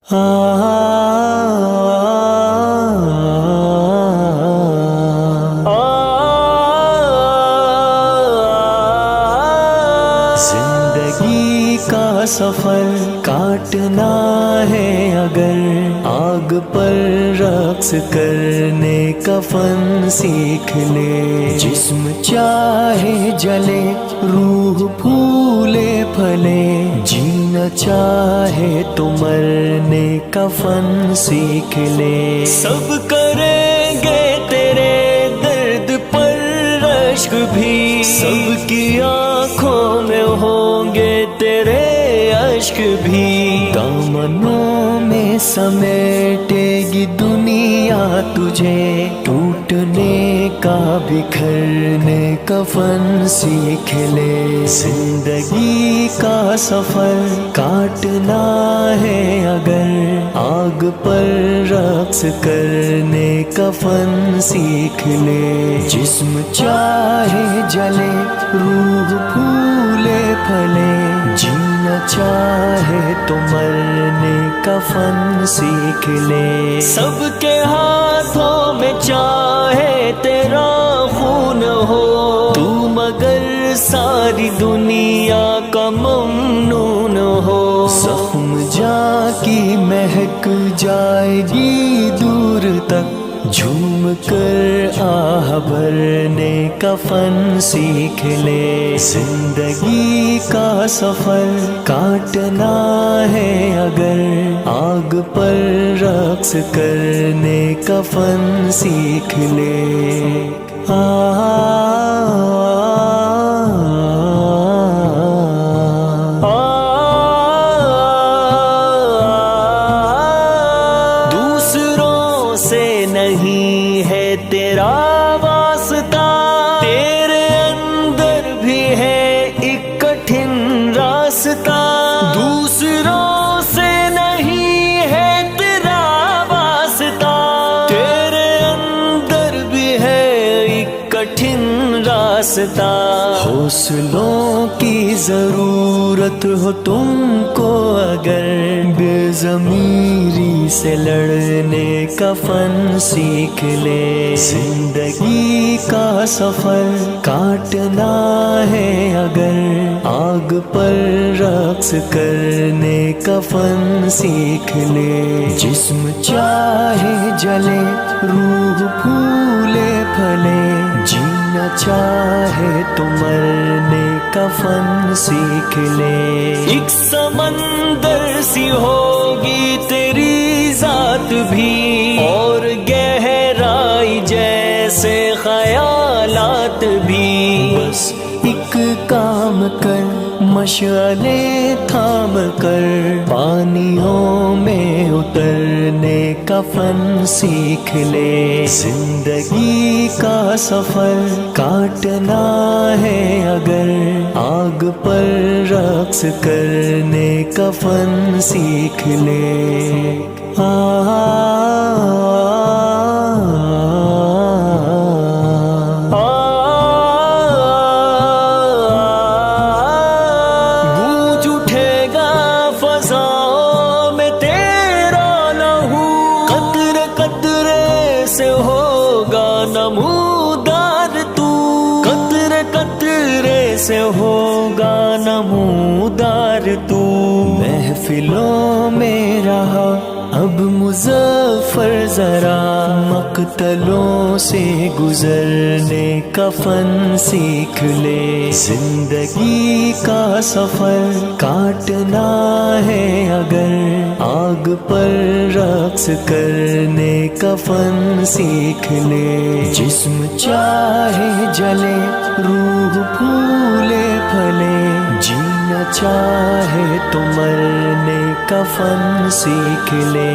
زندگی کا سفر کاٹنا ہے اگر آگ پر رقص کرنے کا فن سیکھ لے. جسم چاہے جلے روح پھولے پھلے، جینا چاہے تو مرنے کا فن سیکھ لے. سب کریں گے تیرے درد پر رشک بھی، سب کی آنکھوں میں ہوں گے تیرے اشک بھی. دامنوں میں سمیٹے گی دنیا تجھے، ٹوٹنے کا بکھرنے کا فن سیکھ لے. زندگی کا سفر کاٹنا ہے اگر آگ پر رقص کرنے کا فن سیکھ لے. جسم چاہے جلے روح پھولے پھلے، جینا چاہے تو مرنے کا فن سیکھ لے. سب کے ہاتھوں میں چاہے تیرا خون ہو تو، مگر ساری دنیا کا ممنون ہو. زخم جا کی مہک جائے گی دور تک، جھوم کر آہ بھرنے کا فن سیکھ لے. زندگی کا سفر کاٹنا ہے اگر آگ پر رقص کرنے کا فن سیکھ لے. دوسروں سے نہیں ہے تیرا واسطہ، تیرے اندر بھی ہے ایک کٹھن راستہ. دوسروں سے نہیں ہے تیرا واسطہ، تیرے اندر بھی ہے ایک کٹھن راستہ. حوصلوں کی ضرورت ہو تم کو اگر، بے ضمیری سے لڑنے کا فن سیکھ لے. زندگی کا سفر کاٹنا ہے اگر آگ پر رقص کرنے کا فن سیکھ لے. جسم چاہے جلے روح پھولے پھلے، جینا چاہے تو مرنے کا فن سیکھ لے. ایک سمندر سی ہوگی تیری ذات بھی، اور گہرائی جیسے خیالات بھی. بس ایک کام کر، مشعلیں تھام کر پانیوں میں اترنے کا فن سیکھ لے. زندگی کا سفر کاٹنا ہے اگر آگ پر رقص کرنے کا فن سیکھ لے. گونج اٹھے گا فضاؤں میں تیرا لہو، قطرے قطرے سے ہوگا نمودار تو، قطرے قطرے سے ہوگا نمودار تو. محفلوں میں رہا اب مظفر ذرا، مقتلوں سے گزرنے کا فن سیکھ لے. زندگی کا سفر کاٹنا ہے اگر آگ پر رقص کرنے کا فن سیکھ لے. جسم چاہے جلے روح پھولے پھلے، جینا چاہے تو مرنے کا فن سیکھ لے.